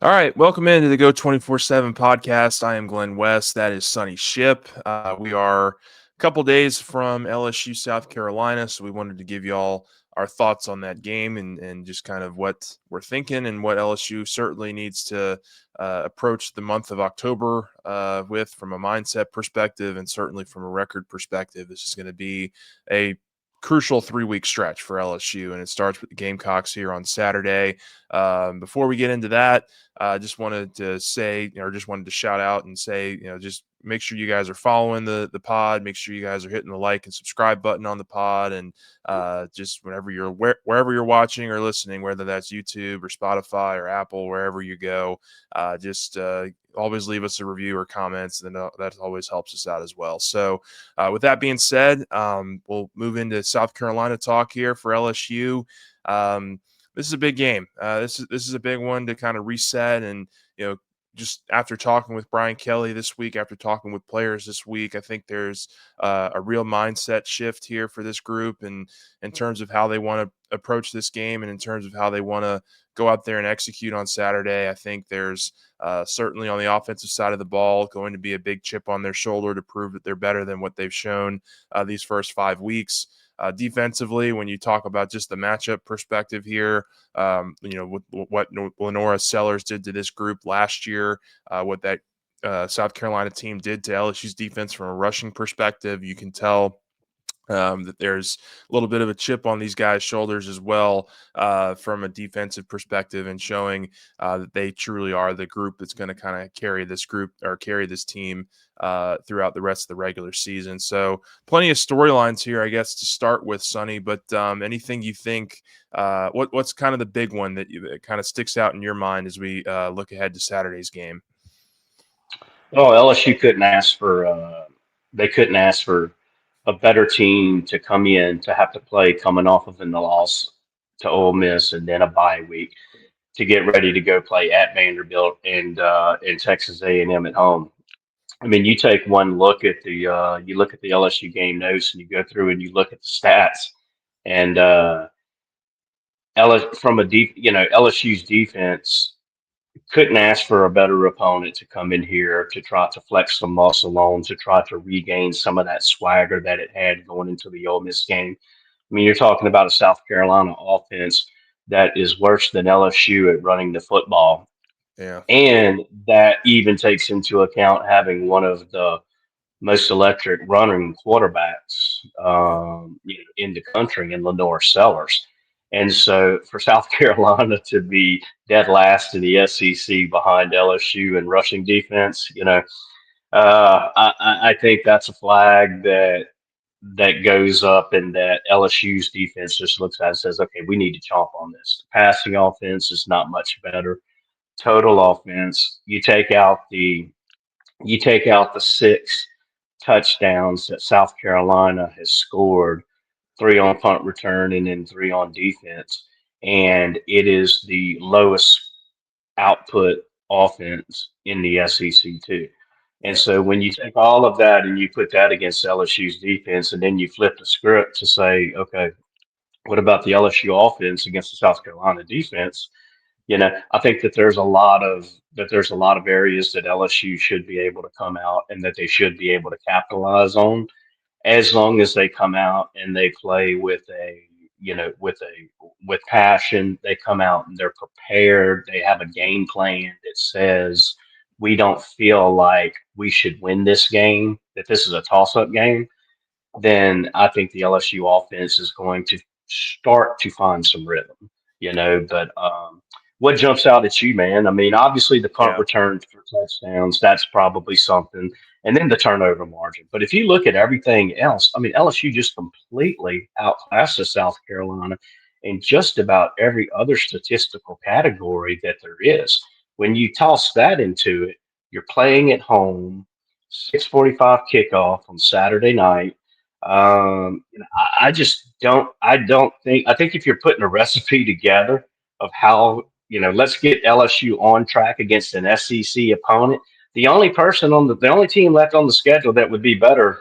All right, welcome into the Go 24/7 podcast. I am Glenn West. That is Sonny Ship. We are a couple days from LSU South Carolina, so we wanted to give you all our thoughts on that game and just kind of what we're thinking and what LSU certainly needs to approach the month of October with from a mindset perspective and certainly from a record perspective. This is going to be a crucial 3-week stretch for LSU, and it starts with the Gamecocks here on Saturday. Before we get into that, just wanted to say, or just wanted to shout out and say, just make sure you guys are following the pod. Make sure you guys are hitting the like and subscribe button on the pod, and just wherever you're watching or listening, whether that's YouTube or Spotify or Apple, wherever you go, just always leave us a review or comments, and that always helps us out as well. So, with that being said, we'll move into South Carolina talk here for LSU. This is a big game. This is a big one to kind of reset, and just after talking with Brian Kelly this week, after talking with players this week, I think there's a real mindset shift here for this group, and in terms of how they want to approach this game, and in terms of how they want to go out there and execute on Saturday. I think there's certainly on the offensive side of the ball going to be a big chip on their shoulder to prove that they're better than what they've shown these first 5 weeks. Defensively, when you talk about just the matchup perspective here, with what LaNorris Sellers did to this group last year, what that South Carolina team did to LSU's defense from a rushing perspective, you can tell that there's a little bit of a chip on these guys' shoulders as well from a defensive perspective, and showing that they truly are the group that's going to kind of carry this group or carry this team throughout the rest of the regular season. So plenty of storylines here, I guess, to start with, Sonny, but anything you think, what's kind of the big one that kind of sticks out in your mind as we look ahead to Saturday's game? Oh, LSU couldn't ask for they couldn't ask for a better team to come in to have to play coming off of a loss to Ole Miss and then a bye week to get ready to go play at Vanderbilt and Texas A&M at home. I mean, you take one look at you look at the LSU game notes and you go through and you look at the stats and from a deep LSU's defense couldn't ask for a better opponent to come in here to try to flex some muscle on, to try to regain some of that swagger that it had going into the Ole Miss game. I mean, you're talking about a South Carolina offense that is worse than LSU at running the football. Yeah. And that even takes into account having one of the most electric running quarterbacks in the country in LaNorris Sellers. And so for South Carolina to be dead last in the SEC behind LSU in rushing defense, I think that's a flag that goes up and that LSU's defense just looks at and says, okay, we need to chomp on this. The passing offense is not much better. Total offense, you take out the six touchdowns that South Carolina has scored, three on punt return and then three on defense. And it is the lowest output offense in the SEC, too. And Yeah. so when you take all of that and you put that against LSU's defense, and then you flip the script to say, okay, what about the LSU offense against the South Carolina defense? I think that there's a lot of areas that LSU should be able to come out and that they should be able to capitalize on as long as they come out and they play with passion. They come out and they're prepared. They have a game plan that says we don't feel like we should win this game, that this is a toss-up game. Then I think the LSU offense is going to start to find some rhythm, But what jumps out at you, man? I mean, obviously the punt Yeah. returns for touchdowns, that's probably something, and then the turnover margin. But if you look at everything else, I mean, LSU just completely outclassed South Carolina in just about every other statistical category that there is. When you toss that into it, you're playing at home, 6:45 kickoff on Saturday night. I just don't. I don't think. I think if you're putting a recipe together of how let's get LSU on track against an SEC opponent, the only team left on the schedule that would be better,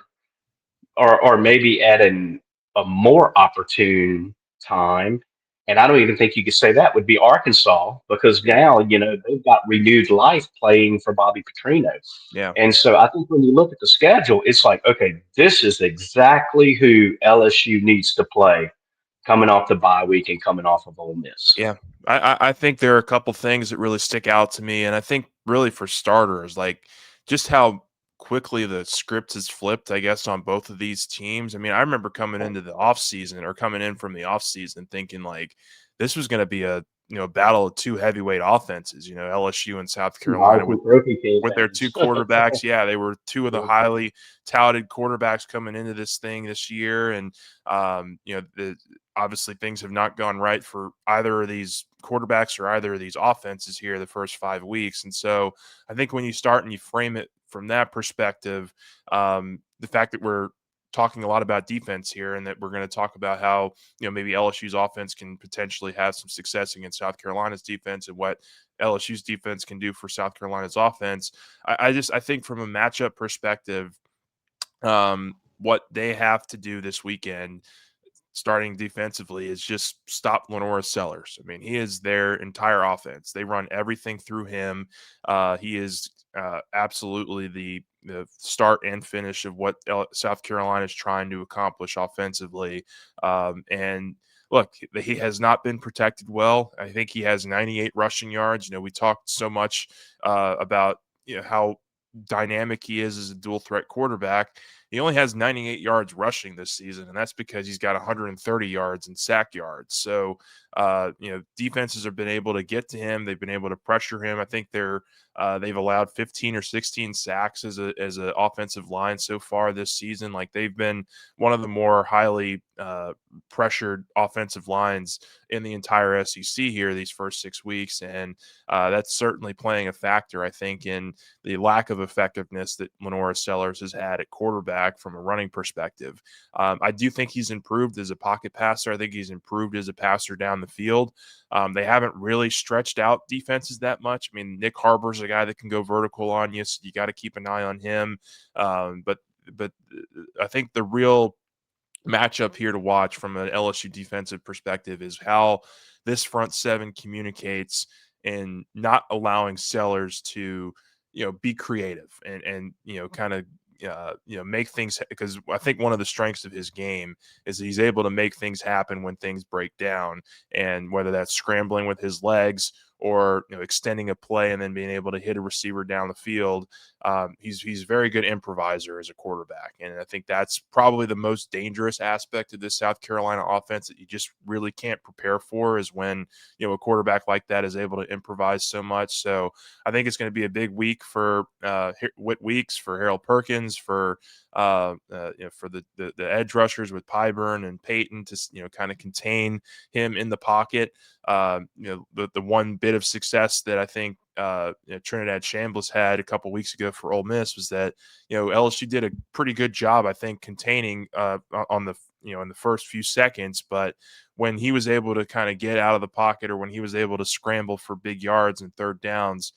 or maybe at a more opportune time, And I don't even think you could say that would be Arkansas because Yeah. now, they've got renewed life playing for Bobby Petrino. Yeah. And so I think when you look at the schedule, it's like, okay, this is exactly who LSU needs to play coming off the bye week and coming off of Ole Miss. Yeah, I think there are a couple things that really stick out to me, and I think really for starters, like just how quickly the script has flipped, I guess, on both of these teams. I mean, I remember coming into the offseason or coming in from the offseason thinking like this was going to be a battle of two heavyweight offenses, LSU and South Two Carolina Heisman Trophy with their two campaigns. quarterbacks. Yeah, they were two of the highly touted quarterbacks coming into this thing this year. And, obviously things have not gone right for either of these quarterbacks or either of these offenses here the first 5 weeks. And so I think when you start and you frame it from that perspective, the fact that we're talking a lot about defense here and that we're going to talk about how, maybe LSU's offense can potentially have some success against South Carolina's defense and what LSU's defense can do for South Carolina's offense. I think from a matchup perspective, what they have to do this weekend, starting defensively, is just stop LaNorris Sellers. I mean, he is their entire offense. They run everything through him. He is absolutely the start and finish of what South Carolina is trying to accomplish offensively. And look, he has not been protected well. I think he has 98 rushing yards. We talked so much about how dynamic he is as a dual threat quarterback. He only has 98 yards rushing this season, and that's because he's got 130 yards in sack yards. So, defenses have been able to get to him. They've been able to pressure him. I think they've allowed 15 or 16 sacks as an offensive line so far this season. Like, they've been one of the more highly pressured offensive lines in the entire SEC here these first 6 weeks, and that's certainly playing a factor, I think, in the lack of effectiveness that LaNorris Sellers has had at quarterback from a running perspective. I do think he's improved as a pocket passer. I think he's improved as a passer down the field. They haven't really stretched out defenses that much. I mean, Nick Harbor's a guy that can go vertical on you, so you got to keep an eye on him. But I think the real matchup here to watch from an LSU defensive perspective is how this front seven communicates and not allowing Sellers to, be creative and kind of make things, because I think one of the strengths of his game is that he's able to make things happen when things break down, and whether that's scrambling with his legs or extending a play and then being able to hit a receiver down the field. He's a very good improviser as a quarterback, and I think that's probably the most dangerous aspect of this South Carolina offense that you just really can't prepare for, is when a quarterback like that is able to improvise so much. So I think it's going to be a big week for Whit Weeks, for Harold Perkins, for for the edge rushers with Pyburn and Payton to kind of contain him in the pocket. The one bit of success that I think Trinidad Chambliss had a couple weeks ago for Ole Miss was that LSU did a pretty good job, I think, containing on the in the first few seconds, but when he was able to kind of get out of the pocket, or when he was able to scramble for big yards and third downs,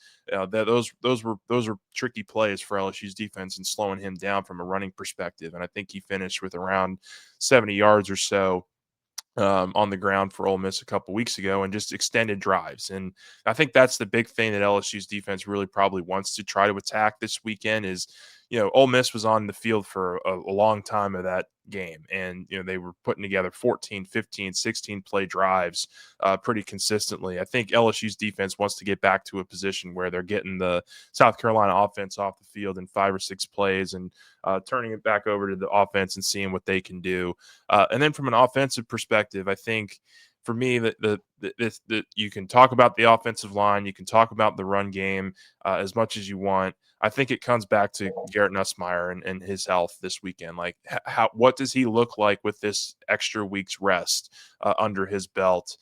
those were tricky plays for LSU's defense and slowing him down from a running perspective. And I think he finished with around 70 yards or so on the ground for Ole Miss a couple weeks ago, and just extended drives. And I think that's the big thing that LSU's defense really probably wants to try to attack this weekend is, Ole Miss was on the field for a long time of that game. And, they were putting together 14, 15, 16 play drives pretty consistently. I think LSU's defense wants to get back to a position where they're getting the South Carolina offense off the field in 5 or 6 plays and turning it back over to the offense and seeing what they can do. And then from an offensive perspective, I think for me that you can talk about the offensive line, you can talk about the run game as much as you want. I think it comes back to Garrett Nussmeier and his health this weekend. Like, what does he look like with this extra week's rest under his belt?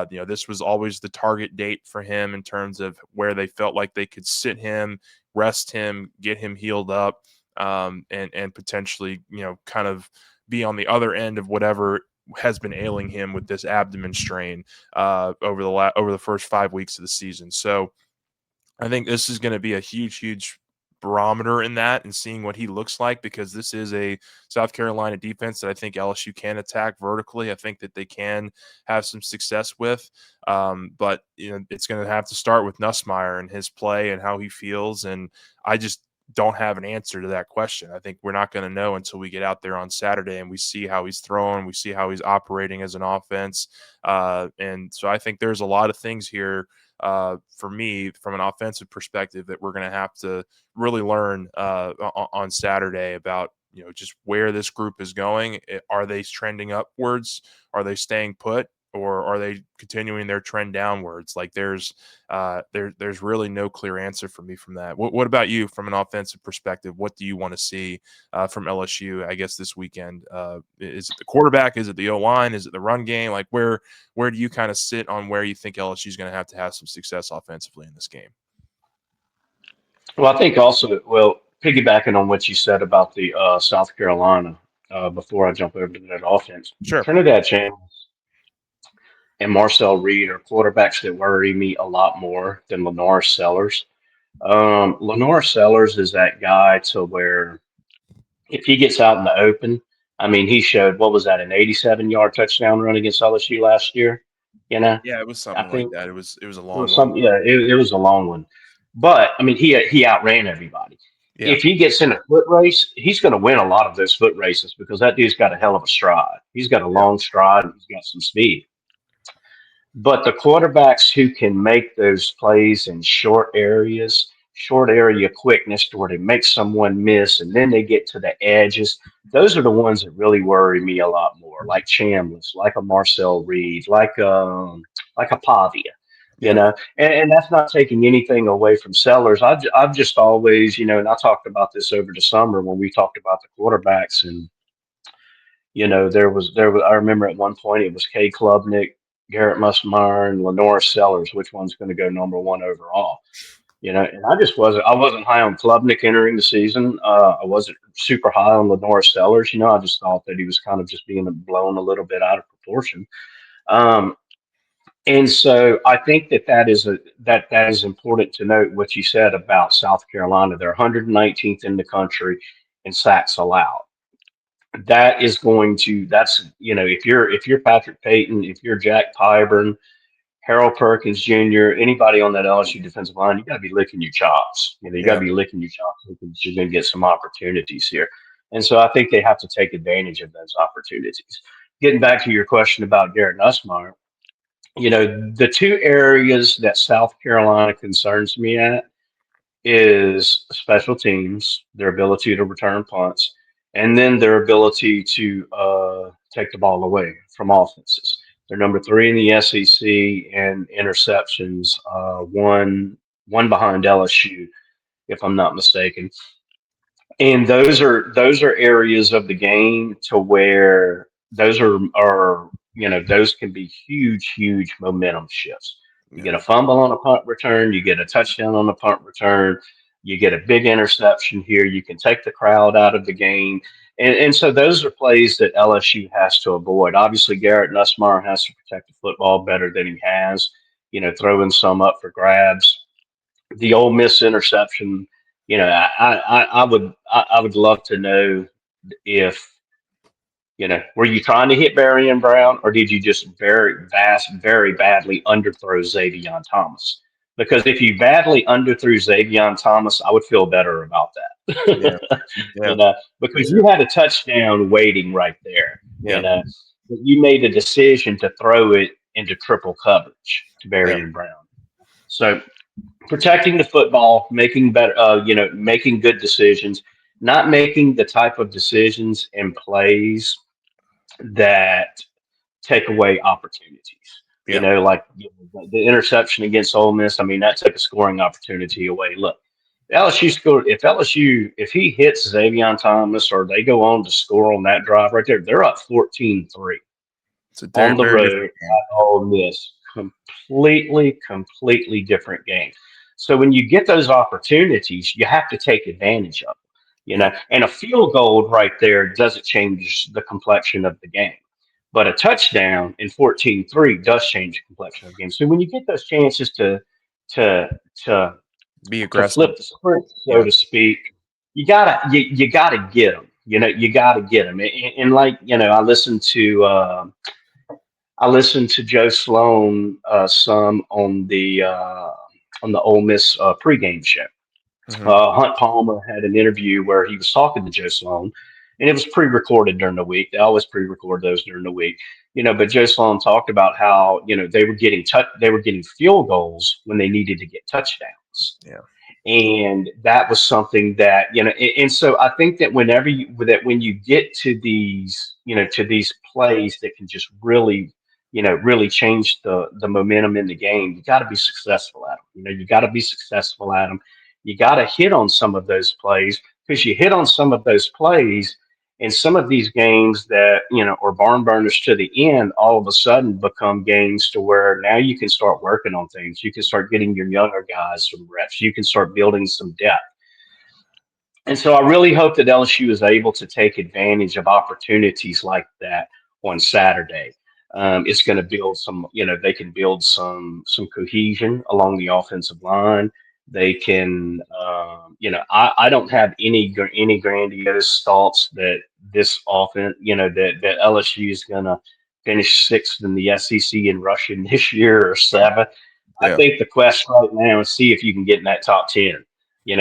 This was always the target date for him in terms of where they felt like they could sit him, rest him, get him healed up, and potentially, kind of be on the other end of whatever has been ailing him with this abdomen strain over the first 5 weeks of the season. So I think this is going to be a huge barometer in that and seeing what he looks like, because this is a South Carolina defense that I think LSU can attack vertically. I think that they can have some success with. But it's going to have to start with Nussmeier and his play and how he feels. And I just don't have an answer to that question. I think we're not going to know until we get out there on Saturday and we see how he's throwing, we see how he's operating as an offense. And so I think there's a lot of things here for me from an offensive perspective that we're going to have to really learn on Saturday about just where this group is going. Are they trending upwards? Are they staying put? Or are they continuing their trend downwards? Like there's really no clear answer for me from that. What about you from an offensive perspective? What do you want to see from LSU, I guess, this weekend? Is it the quarterback? Is it the O-line? Is it the run game? Like where do you kind of sit on where you think LSU is going to have some success offensively in this game? Well, I think also, well, piggybacking on what you said about the South Carolina, before I jump over to that offense, Sure. Trinidad James and Marcel Reed are quarterbacks that worry me a lot more than LaNorris Sellers. LaNorris Sellers is that guy to where if he gets out in the open, I mean, he showed what was that, an 87-yard touchdown run against LSU last year? You know, Yeah, it was I something like think that. It was a it long was one. some, yeah, it was a long one, but I mean, he outran everybody. Yeah. If he gets in a foot race, he's going to win a lot of those foot races because that dude's got a hell of a stride. He's got a Yeah. long stride and he's got some speed. But the quarterbacks who can make those plays in short areas, short area quickness to where they make someone miss and then they get to the edges, those are the ones that really worry me a lot more, like Chambliss, like a Marcel Reed, like a Pavia. You Yeah. know, and that's not taking anything away from Sellers. I've just always, and I talked about this over the summer when we talked about the quarterbacks, and there was I remember at one point it was Kay Klubnik, Garrett Musmeyer, and LaNorris Sellers. Which one's going to go number one overall? And I wasn't high on Klubnik entering the season. I wasn't super high on LaNorris Sellers. I just thought that he was kind of just being blown a little bit out of proportion. Um, and so I think that is important to note what you said about South Carolina. They're 119th in the country in sacks allowed. If you're Patrick Payton, if you're Jack Pyburn, Harold Perkins Jr., anybody on that LSU defensive line, you got to be licking your chops. You got to Yeah. be licking your chops because you're going to get some opportunities here. And so I think they have to take advantage of those opportunities. Getting back to your question about Garrett Nussmeier, the two areas that South Carolina concerns me at is special teams, their ability to return punts, and then their ability to take the ball away from offenses. They're number three in the SEC in interceptions, one behind LSU, if I'm not mistaken. And those are areas of the game to where those can be huge momentum shifts. You Yeah. get a fumble on a punt return, you get a touchdown on a punt return, you get a big interception here, you can take the crowd out of the game. And so those are plays that LSU has to avoid. Obviously, Garrett Nussmeier has to protect the football better than he has, throwing some up for grabs. The Ole Miss interception, I would love to know if were you trying to hit Barry and Brown, or did you just very badly underthrow Xavion Thomas? Because if you badly underthrew Xavion Thomas, I would feel better about Yeah. that. Yeah. Me Because too. you had a touchdown waiting right there. Yeah. But you made a decision to throw it into triple coverage to Yeah. Barry and Brown. So protecting the football, making better, making good decisions, not making the type of decisions and plays that take away opportunities. Yeah. Like the interception against Ole Miss. I mean, that took a scoring opportunity away. Look, LSU scored. If he hits Xavion Thomas or they go on to score on that drive right there, they're up 14-3 It's a on the very road different game. at Ole Miss. Completely different game. So when you get those opportunities, you have to take advantage of them. Yeah. And a field goal right there doesn't change the complexion of the game. But a touchdown in 14-3 does change the complexion of the game. So when you get those chances to Be to aggressive. flip the script, so Yeah. to speak, you gotta get them. You know, you gotta get them. And like I listened to Joe Sloan some on the Ole Miss pregame show. Hmm. Hunt Palmer had an interview where he was talking to Joe Sloan, and it was pre-recorded during the week. They always pre-record those during the week, But Joe Sloan talked about how they were getting field goals when they needed to get touchdowns, Yeah. and that was something that and so I think that when you get to these plays that can just really change the momentum in the game, you got to be successful at them. You got to be successful at them. You got to hit on some of those plays, because you hit on some of those plays, and some of these games that are barn burners to the end, all of a sudden become games to where now you can start working on things. You can start getting your younger guys some reps. You can start building some depth. And so I really hope that LSU is able to take advantage of opportunities like that on Saturday. It's going to build they can build some cohesion along the offensive line. They can, I don't have any grandiose thoughts that this offense, that LSU is going to finish sixth in the SEC in rushing this year or seventh. I Yeah. think the quest right now is see if you can get in that top 10.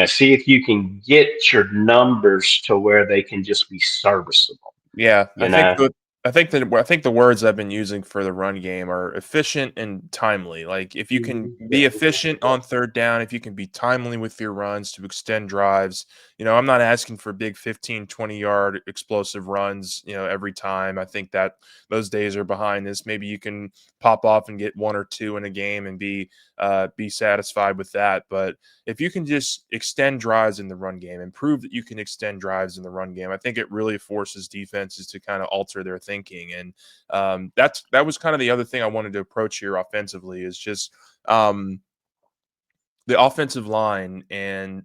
See if you can get your numbers to where they can just be serviceable. Yeah, You know, I think the words I've been using for the run game are efficient and timely. Like if you can be efficient on third down, if you can be timely with your runs to extend drives, I'm not asking for big 15, 20-yard explosive runs, every time. I think that those days are behind us. Maybe you can pop off and get one or two in a game and be satisfied with that. But if you can just extend drives in the run game and prove that you can extend drives in the run game, I think it really forces defenses to kind of alter their thinking. And that was kind of the other thing I wanted to approach here offensively is just um, the offensive line and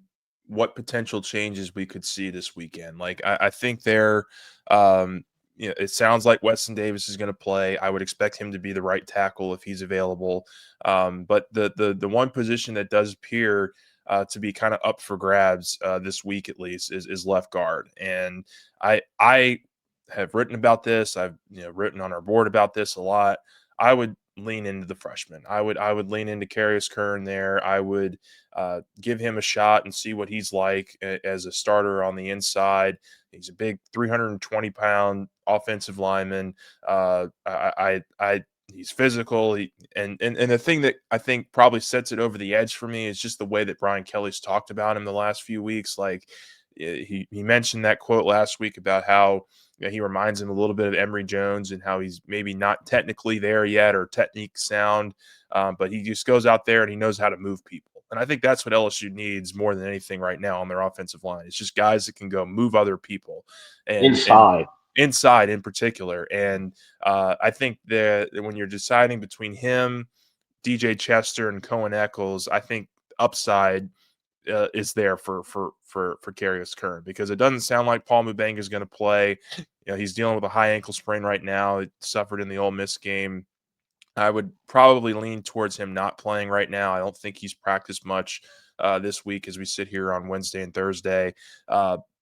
what potential changes we could see this weekend. Like I think um, it sounds like Weston Davis is going to play. I would expect him to be the right tackle if he's available. But the one position that does appear to be kind of up for grabs this week at least is left guard. And I have written about this. I've written on our board about this a lot. I would lean into the freshman. I would lean into Carius Kern there. I would give him a shot and see what he's like as a starter on the inside. He's a big 320-pound offensive lineman. He's physical. And the thing that I think probably sets it over the edge for me is just the way that Brian Kelly's talked about him the last few weeks. Like he mentioned that quote last week about how he reminds him a little bit of Emory Jones and how he's maybe not technically there yet or technique sound, but he just goes out there and he knows how to move people. And I think that's what LSU needs more than anything right now on their offensive line. It's just guys that can go move other people and inside. inside in particular. And I think that when you're deciding between him, DJ Chester, and Cohen Eccles, I think upside is there for Carius Kern because it doesn't sound like Paul Mubanga is going to play. He's dealing with a high ankle sprain right now. It suffered in the Ole Miss game. I would probably lean towards him not playing right now. I don't think he's practiced much this week as we sit here on Wednesday and Thursday.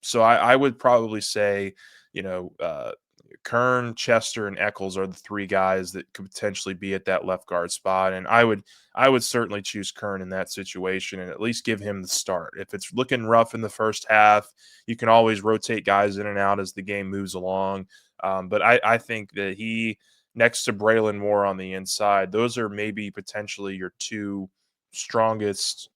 So I would probably say, you know, uh, Kern, Chester, and Eccles are the three guys that could potentially be at that left guard spot. And I would certainly choose Kern in that situation and at least give him the start. If it's looking rough in the first half, you can always rotate guys in and out as the game moves along. But I think that he next to Braylon Moore on the inside, those are maybe potentially your two strongest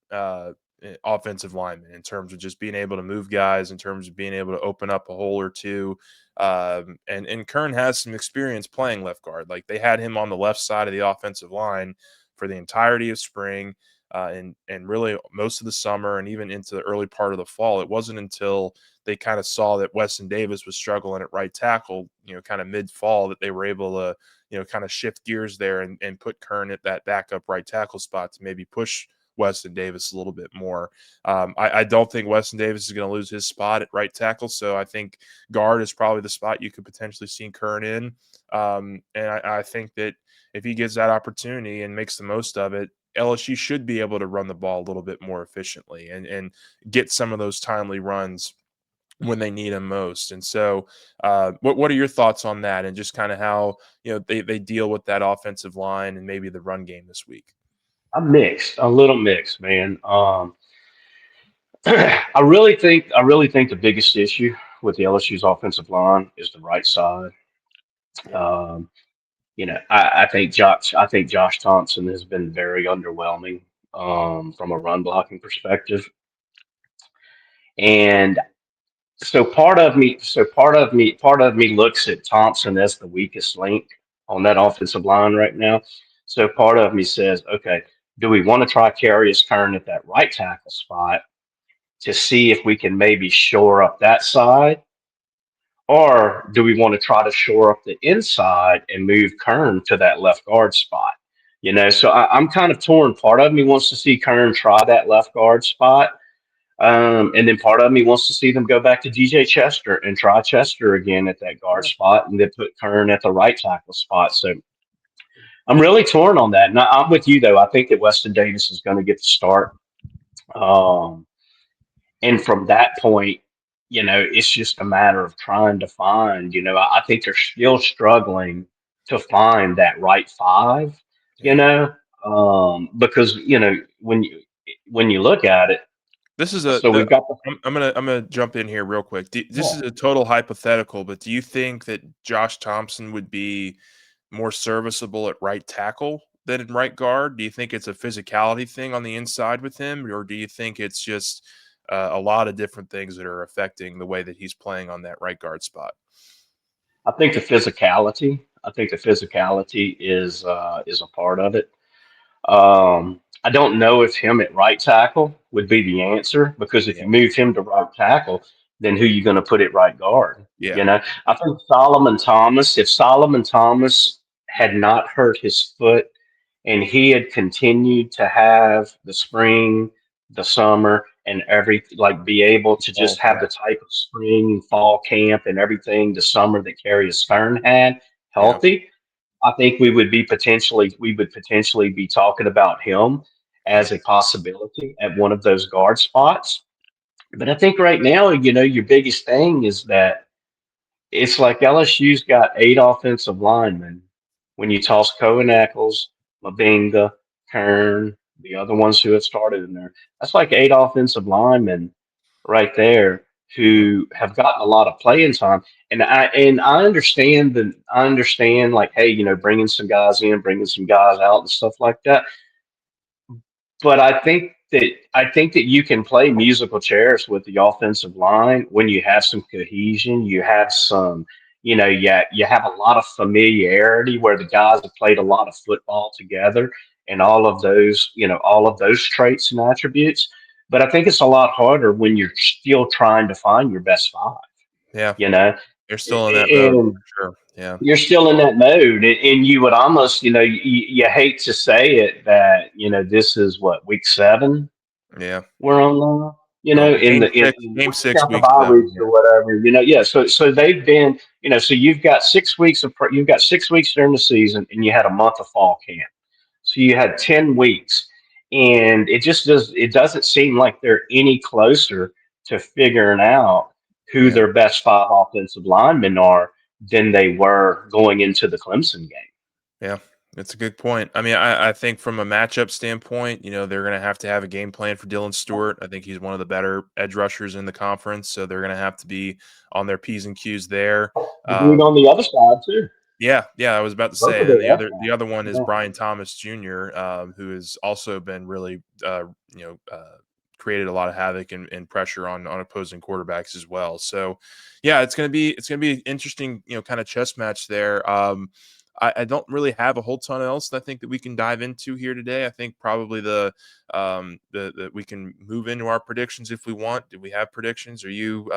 offensive linemen in terms of just being able to move guys, in terms of being able to open up a hole or two. And Kern has some experience playing left guard. Like they had him on the left side of the offensive line for the entirety of spring. And really most of the summer and even into the early part of the fall. It wasn't until they kind of saw that Weston Davis was struggling at right tackle, kind of mid-fall that they were able to, kind of shift gears there and put Kern at that backup right tackle spot to maybe push Weston Davis a little bit more. I don't think Weston Davis is going to lose his spot at right tackle, so I think guard is probably the spot you could potentially see Kern in. And I think that if he gets that opportunity and makes the most of it, LSU should be able to run the ball a little bit more efficiently and get some of those timely runs when they need them most. And so, what are your thoughts on that, and just kind of how they deal with that offensive line and maybe the run game this week? I'm mixed, a little mixed, man. I really think the biggest issue with the LSU's offensive line is the right side. Yeah, Um, I think Josh Thompson has been very underwhelming from a run blocking perspective, and part of me looks at Thompson as the weakest link on that offensive line right now. So part of me says, okay, do we want to try Carius Kern at that right tackle spot to see if we can maybe shore up that side? Or do we want to try to shore up the inside and move Kern to that left guard spot? So I'm kind of torn. Part of me wants to see Kern try that left guard spot. And then part of me wants to see them go back to DJ Chester and try Chester again at that guard yeah, spot and then put Kern at the right tackle spot. So I'm really torn on that. And I'm with you, though. I think that Weston Davis is going to get the start. Um, And from that point, it's just a matter of trying to find, I think they're still struggling to find that right five, you yeah. know, because, when you look at it, This is so we've got the, I'm gonna jump in here real quick. This yeah, is a total hypothetical, but do you think that Josh Thompson would be more serviceable at right tackle than in right guard? Do you think it's a physicality thing on the inside with him, or do you think it's just a lot of different things that are affecting the way that he's playing on that right guard spot? I think the physicality is a part of it. I don't know if him at right tackle would be the answer because if Yeah, you move him to right tackle, then who you going to put at right guard? yeah, I think Solomon Thomas, if Solomon Thomas had not hurt his foot and he had continued to have the spring, the summer, and every like be able to just oh, have yeah, the type of spring, fall camp, and everything the summer that Carrie Stern had yeah, healthy, I think we would potentially be talking about him yeah, as a possibility at one of those guard spots. But I think right now, your biggest thing is that it's like LSU's got 8 offensive linemen. When you toss Cohen Eccles, Mabinga, Kern, the other ones who have started in there, that's like 8 offensive linemen right there yeah, who have gotten a lot of playing time. And I understand like, hey, bringing some guys in, bringing some guys out, and stuff like that. But I think that you can play musical chairs with the offensive line when you have some cohesion, you have some, you have a lot of familiarity where the guys have played a lot of football together and all of those traits and attributes. But I think it's a lot harder when you're still trying to find your best five, yeah. you know, They're still in that mode and for sure. Yeah, you're still in that mode, and you would almost, you hate to say it that, this is what, week 7 yeah. we're on now, Well, in game the in, six, in game we six, count the week bye 7. weeks or whatever, yeah. So they've been, so you've got 6 weeks during the season, and you had a month of fall camp, so you had 10 weeks, and it doesn't seem like they're any closer to figuring out who Yeah. their best 5 offensive linemen are than they were going into the Clemson game. Yeah, that's a good point. I mean, I think from a matchup standpoint, they're going to have a game plan for Dylan Stewart. I think he's one of the better edge rushers in the conference, so they're going to have to be on their P's and Q's there. The dude Um, on the other side too. yeah, yeah, I was about to Both say, of and then their the other one is left Brian Thomas Jr., who has also been really, you know, uh, created a lot of havoc and pressure on opposing quarterbacks as well. So, yeah, it's gonna be an interesting, kind of chess match there. I don't really have a whole ton else that I think that we can dive into here today. I think probably the we can move into our predictions if we want. Do we have predictions? Are you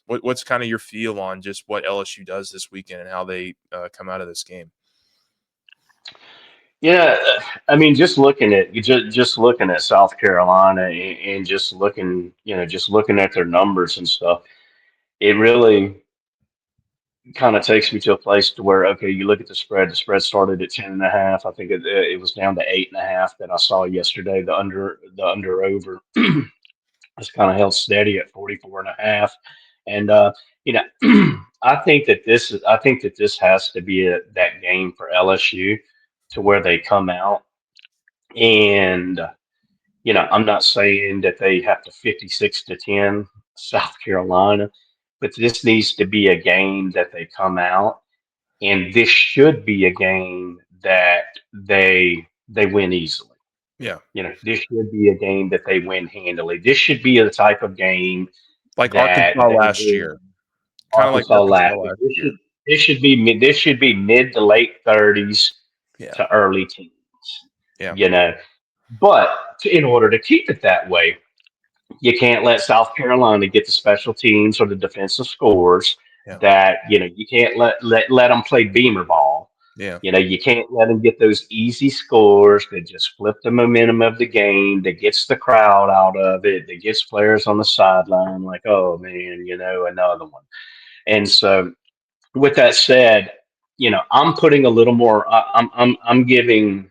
what's kind of your feel on just what LSU does this weekend and how they come out of this game? Yeah, I mean, just looking at South Carolina and just looking at their numbers and stuff, it really kind of takes me to a place to where, okay, you look at the spread. The spread started at 10.5. I think it was down to 8.5 that I saw yesterday. The under over has kind of held steady at 44.5. And you know, I think that this has to be that game for LSU to where they come out and I'm not saying that they have to 56-10 South Carolina, but this needs to be a game that they come out, and this should be a game that they win easily. Yeah. This should be a game that they win handily. This should be the type of game Like that Arkansas they last win. year. Kind of like Arkansas Arkansas last. last This should year. this should be mid to late 30s Yeah. to early teens. Yeah. You know, but in order to keep it that way, you can't let South Carolina get the special teams or the defensive scores Yeah. that you can't let them play beamer ball. Yeah. You can't let them get those easy scores that just flip the momentum of the game, that gets the crowd out of it, that gets players on the sideline like, oh man, another one. And so, with that said, I'm putting a little more. I'm giving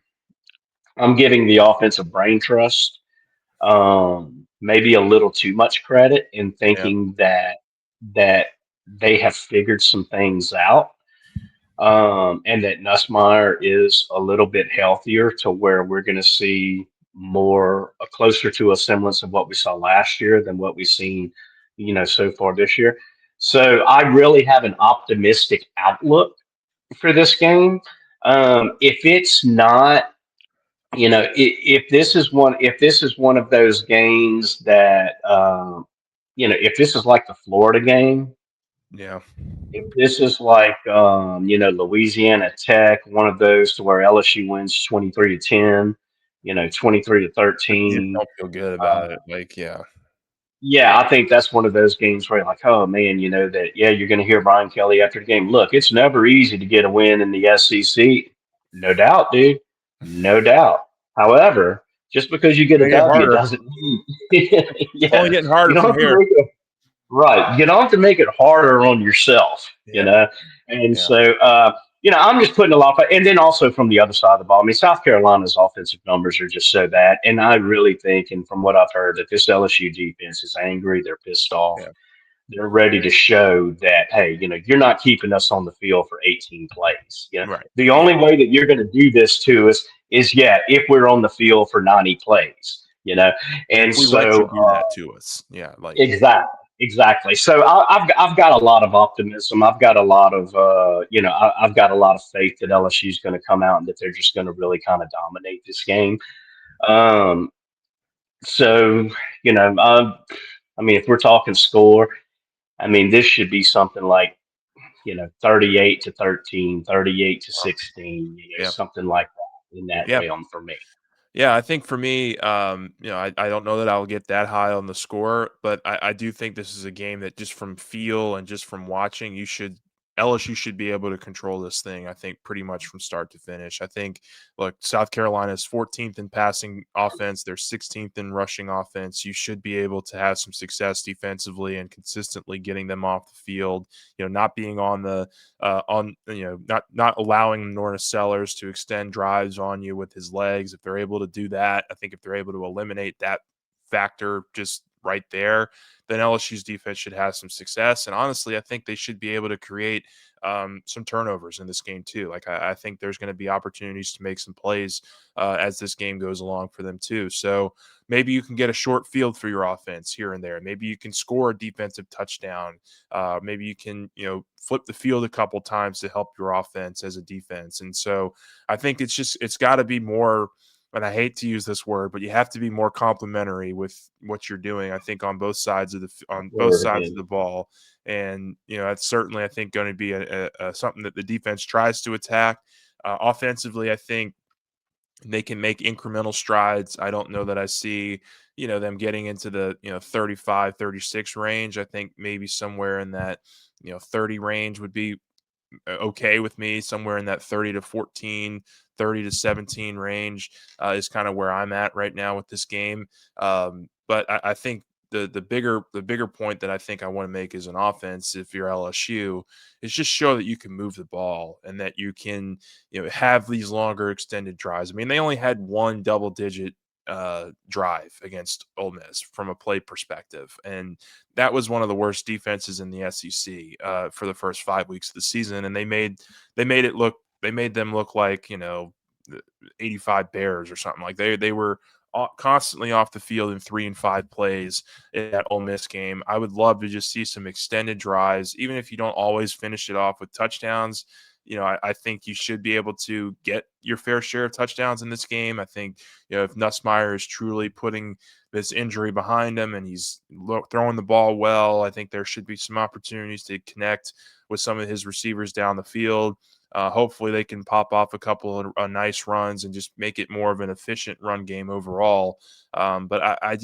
the offensive brain trust maybe a little too much credit in Yeah. thinking that they have figured some things out, and that Nussmeier is a little bit healthier to where we're going to see more closer to a semblance of what we saw last year than what we've seen, so far this year. So I really have an optimistic outlook for this game. If it's not if this is one of those games that if this is like the Florida game, Yeah. if this is like Louisiana Tech, one of those to where LSU wins 23-10, 23 to Like, you just 13. don't feel good uh, about it. Like, yeah. yeah, I think that's one of those games where you're like, oh man, that you're going to hear Brian Kelly after the game. Look, it's never easy to get a win in the SEC. No doubt, dude. No doubt. However, just because you get a Gonna get W harder. doesn't mean, It's only yeah, getting you harder don't from have to here. make it right. You don't have to make it harder on yourself, Yeah. And Yeah. so, I'm just putting a lot of, and then also from the other side of the ball. I mean, South Carolina's offensive numbers are just so bad, and I really think, and from what I've heard, that this LSU defense is angry. They're pissed off. Yeah. They're ready to show that, hey, you're not keeping us on the field for 18 plays. Right. The Yeah. only way that you're going to do this to us is, yeah, if we're on the field for 90 plays. And if And we let you so, do that to us, yeah, like, exactly, exactly. So I've got a lot of optimism. I've got a lot of I've got a lot of faith that LSU is going to come out and that they're just going to really kind of dominate this game. Um, so I mean, if we're talking score, I mean, this should be something like 38-13, 38-16, yeah. something like that in that Yeah. realm for me. Yeah, I think for me, I don't know that I'll get that high on the score, but I do think this is a game that just from feel and just from watching, LSU should be able to control this thing, I think, pretty much from start to finish. I think, look, South Carolina is 14th in passing offense, they're 16th in rushing offense. You should be able to have some success defensively and consistently getting them off the field, not being on the not allowing LaNorris Sellers to extend drives on you with his legs. If they're able to do that, I think if they're able to eliminate that factor just right there, then LSU's defense should have some success. And honestly, I think they should be able to create some turnovers in this game too. Like I think there's going to be opportunities to make some plays as this game goes along for them too. So maybe you can get a short field for your offense here and there. Maybe you can score a defensive touchdown. Maybe you can, flip the field a couple times to help your offense as a defense. And so I think it's got to be more. And I hate to use this word, but you have to be more complimentary with what you're doing. I think on both sides of the ball, and that's certainly I think going to be a something that the defense tries to attack. Offensively, I think they can make incremental strides. I don't know that I see, them getting into the, 35, 36 range. I think maybe somewhere in that, 30 range would be okay with me. Somewhere in that 30 to 14, 30 to 17 range is kind of where I'm at right now with this game. But I think the bigger point that I think I want to make as an offense, if you're LSU, is just show that you can move the ball and that you can, have these longer extended drives. I mean, they only had one double digit drive against Ole Miss from a play perspective, and that was one of the worst defenses in the SEC for the first 5 weeks of the season, and they made them look like, 85 Bears or something. Like they were constantly off the field in 3 and 5 plays in that Ole Miss game. I would love to just see some extended drives, even if you don't always finish it off with touchdowns. I think you should be able to get your fair share of touchdowns in this game. I think, if Nussmeier is truly putting this injury behind him and he's throwing the ball well, I think there should be some opportunities to connect with some of his receivers down the field. Hopefully they can pop off a couple of nice runs and just make it more of an efficient run game overall. But I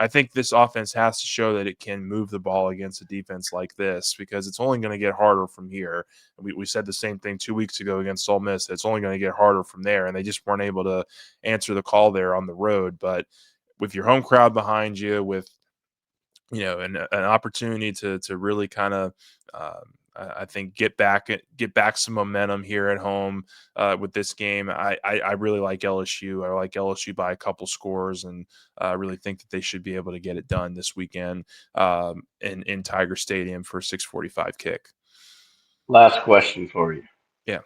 think this offense has to show that it can move the ball against a defense like this, because it's only going to get harder from here. We said the same thing 2 weeks ago against Ole Miss. It's only going to get harder from there, and they just weren't able to answer the call there on the road. But with your home crowd behind you, with an opportunity to really kind of, I think, get back some momentum here at home with this game. I really like LSU. I like LSU by a couple scores, and I really think that they should be able to get it done this weekend in Tiger Stadium for a 6:45 kick. Last question for you. Yeah.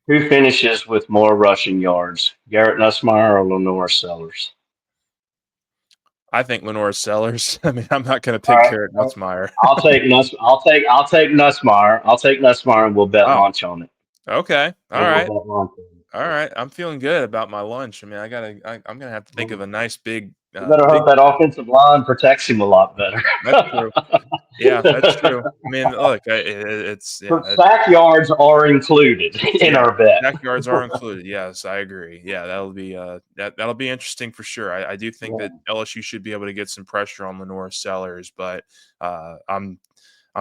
Who finishes with more rushing yards, Garrett Nussmeier or LaNorris Sellers? I think LaNorris Sellers. I mean, I'm not going to All pick right. Garrett Nussmeier. I'll take Nussmeier. I'll take Nussmeier, and we'll bet Oh, lunch on it. okay. All We'll right. bet lunch on All it. right. I'm feeling good about my lunch. I mean, I'm going to have to think of a nice You better hope that offensive line protects him a lot better. that's true. Yeah, that's true. I mean, look, But sack yards are included in yeah, our bet. backyards are included. Yes, I agree. Yeah, that'll be interesting for sure. I do think Yeah. that LSU should be able to get some pressure on LaNorris Sellers, but I'm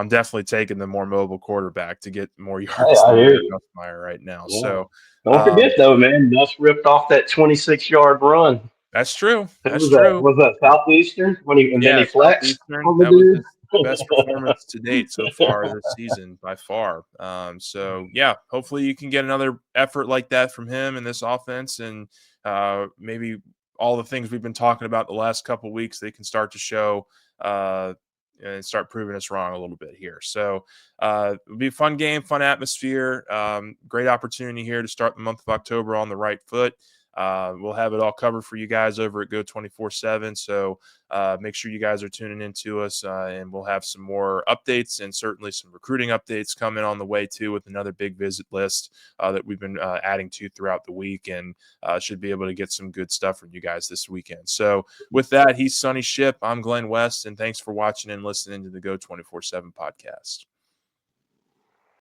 definitely taking the more mobile quarterback to get more Hey, yards I than hear Garrett you. Nussmeier right now. Yeah. So Don't um, forget though, man, Nuss ripped off that 26-yard run. that's true. Who That's was that? true. Was that Southeastern? And then Yeah, he flexed Southeastern. on the That was dude. his best performance to date so far this season by far. So yeah, hopefully you can get another effort like that from him in this offense, and maybe all the things we've been talking about the last couple weeks, they can start to show and start proving us wrong a little bit here. So it'll be a fun game, fun atmosphere, great opportunity here to start the month of October on the right foot. We'll have it all covered for you guys over at Go 24/7. So make sure you guys are tuning in to us, and we'll have some more updates and certainly some recruiting updates coming on the way too, with another big visit list that we've been adding to throughout the week, and should be able to get some good stuff from you guys this weekend. So with that, he's Sonny Ship. I'm Glenn West, and thanks for watching and listening to the Go 24/7 podcast.